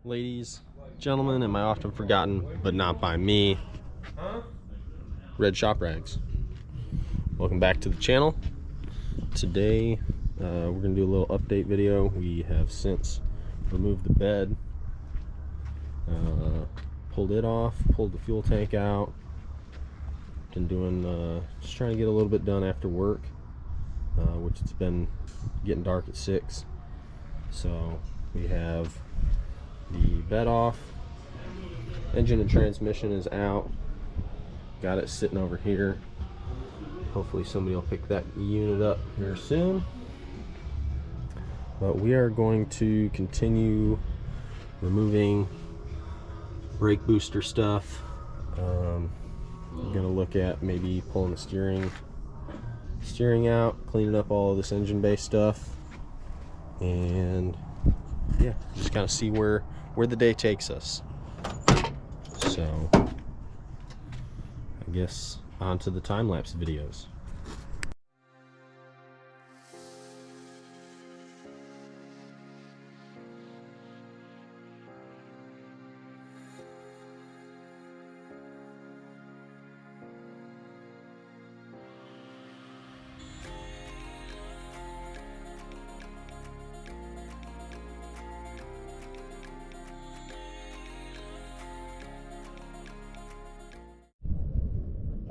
Ladies, gentlemen, and my often forgotten, but not by me, red shop rags. Welcome back to the channel. Today, we're going to do a little update video. We have since removed the bed, pulled it off, pulled the fuel tank out. Been doing, just trying to get a little bit done after work, which it's been getting dark at 6. So we have the bed off, engine and transmission is out, got it sitting over here. Hopefully somebody will pick that unit up here soon. But we are going to continue removing brake booster stuff. I'm gonna look at maybe pulling the steering out, cleaning up all of this engine bay stuff, and yeah, just kind of see where the day takes us. So I guess on to the time-lapse videos.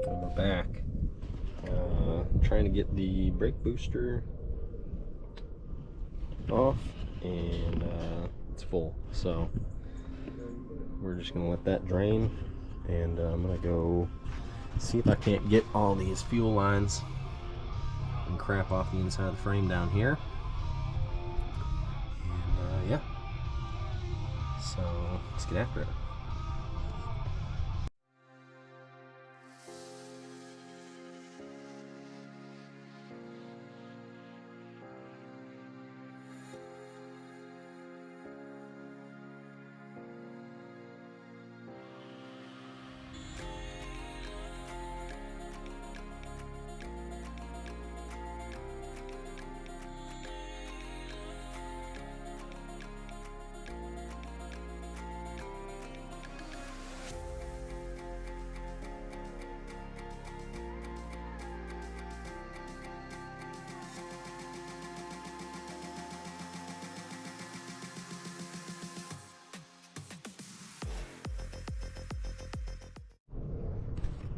We're back. Trying to get the brake booster off, and it's full, so we're just gonna let that drain, and I'm gonna go see if I can't get all these fuel lines and crap off the inside of the frame down here. And yeah, so let's get after it.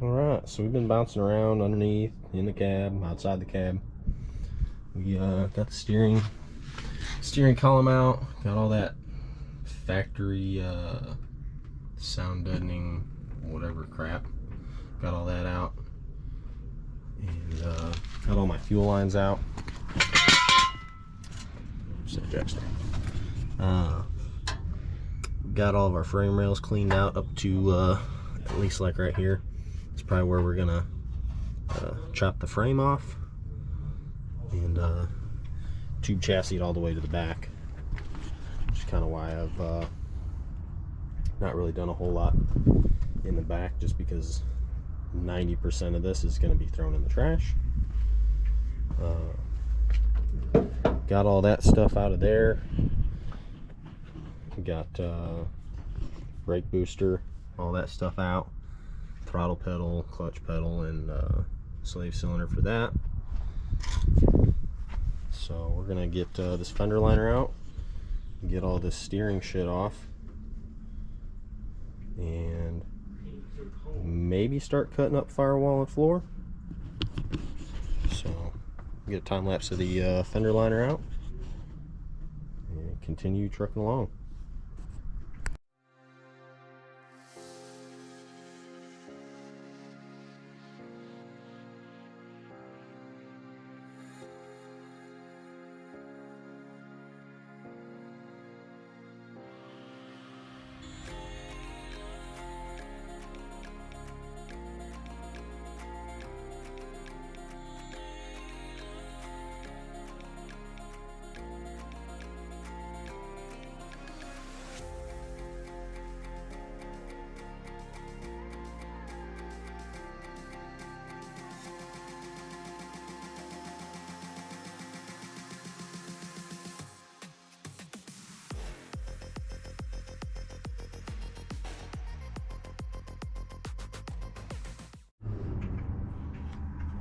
Alright, so we've been bouncing around underneath, in the cab, outside the cab. We got the steering column out, got all that factory sound deadening, whatever crap, got all that out, and got all my fuel lines out. Got all of our frame rails cleaned out up to at least like right here. It's probably where we're gonna chop the frame off, and tube chassis it all the way to the back, which is kind of why I've not really done a whole lot in the back, just because 90% of this is going to be thrown in the trash. Got all that stuff out of there. Got brake booster, all that stuff out. Throttle pedal, clutch pedal, and slave cylinder for that. So we're gonna get this fender liner out, get all this steering shit off, and maybe start cutting up firewall and floor. So get a time lapse of the fender liner out and continue trucking along.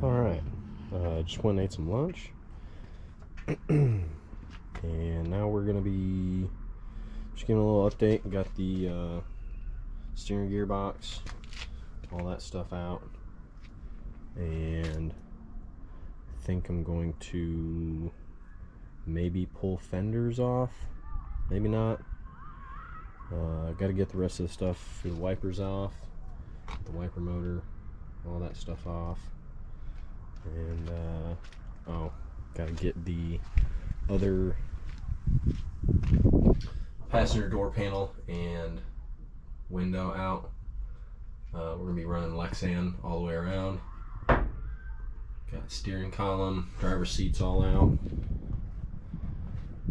Alright, just went and ate some lunch. And now we're going to be just giving a little update. Got the steering gearbox, all that stuff out. And I think I'm going to maybe pull fenders off, maybe not. Got to get the rest of the stuff, the wipers off, the wiper motor, all that stuff off. And oh, got to get the other passenger door panel and window out. We're going to be running Lexan all the way around. Got steering column, driver seats all out.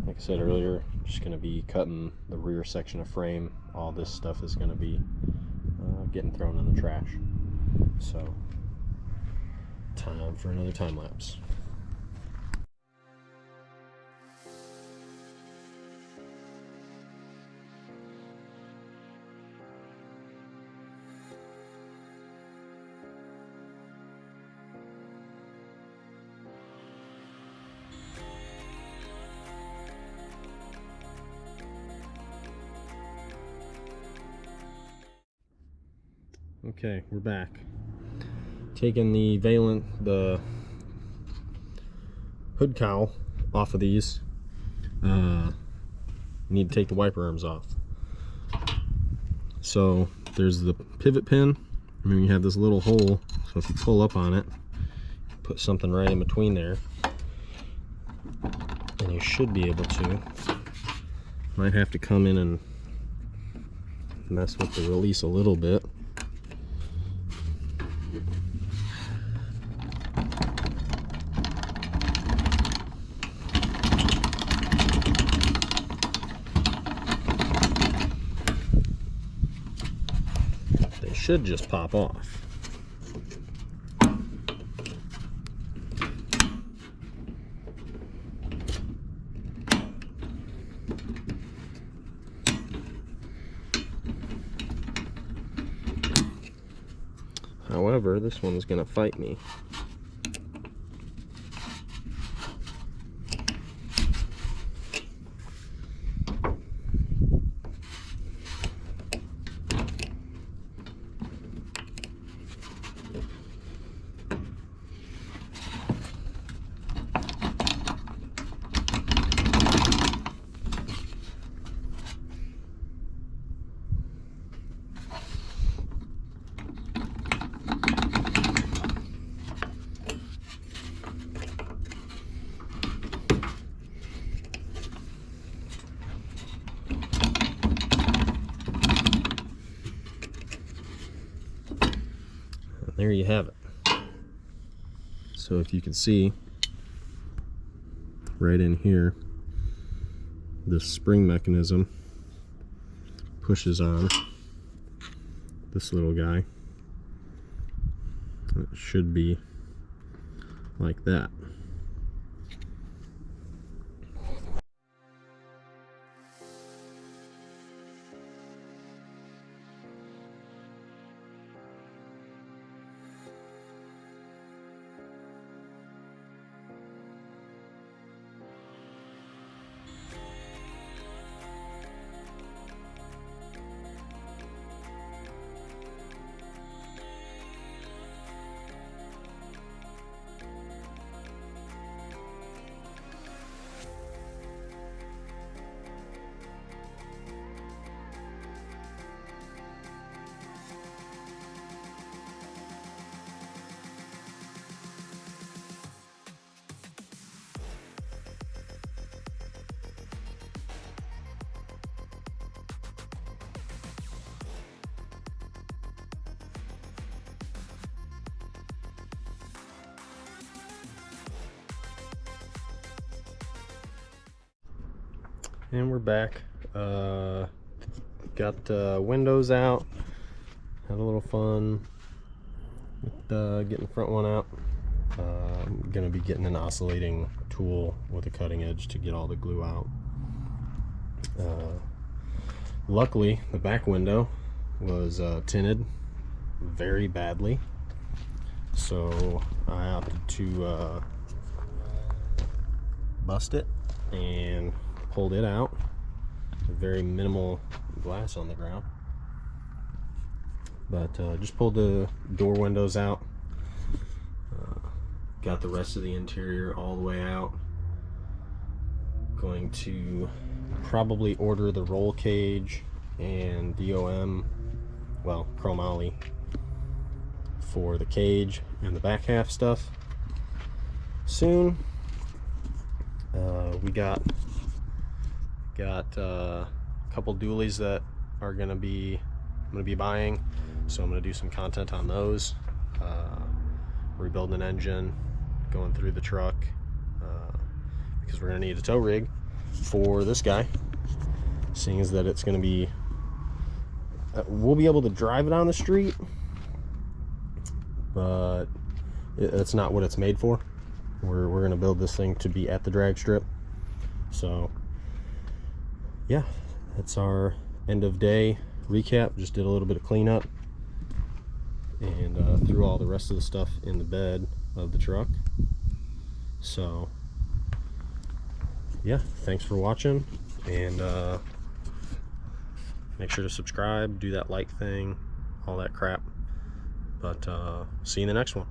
Like I said earlier, just going to be cutting the rear section of frame. All this stuff is going to be getting thrown in the trash. So, time for another time lapse. Okay, we're back. Taking the hood cowl off of these. Need to take the wiper arms off. So there's the pivot pin. I mean, you have this little hole, so if you pull up on it, put something right in between there, and you should be able to. Might have to come in and mess with the release a little bit. They should just pop off. However, this one's gonna fight me. There you have it. So if you can see right in here, this spring mechanism pushes on this little guy. It should be like that. And we're back. Got windows out. Had a little fun with getting the front one out. I'm gonna be getting an oscillating tool with a cutting edge to get all the glue out. Luckily, the back window was tinted very badly, So I opted to bust it and pulled it out. Very minimal glass on the ground, but just pulled the door windows out. Got the rest of the interior all the way out. Going to probably order the roll cage and DOM, well, chromoly for the cage and the back half stuff soon. We got a couple dualies that are I'm gonna be buying, so I'm gonna do some content on those. Rebuilding an engine, going through the truck, because we're gonna need a tow rig for this guy, seeing as that it's gonna be we'll be able to drive it on the street, but it's not what it's made for. We're gonna build this thing to be at the drag strip. So yeah, that's our end of day recap. Just did a little bit of cleanup and threw all the rest of the stuff in the bed of the truck. So yeah, thanks for watching, and make sure to subscribe, do that like thing, all that crap. But see you in the next one.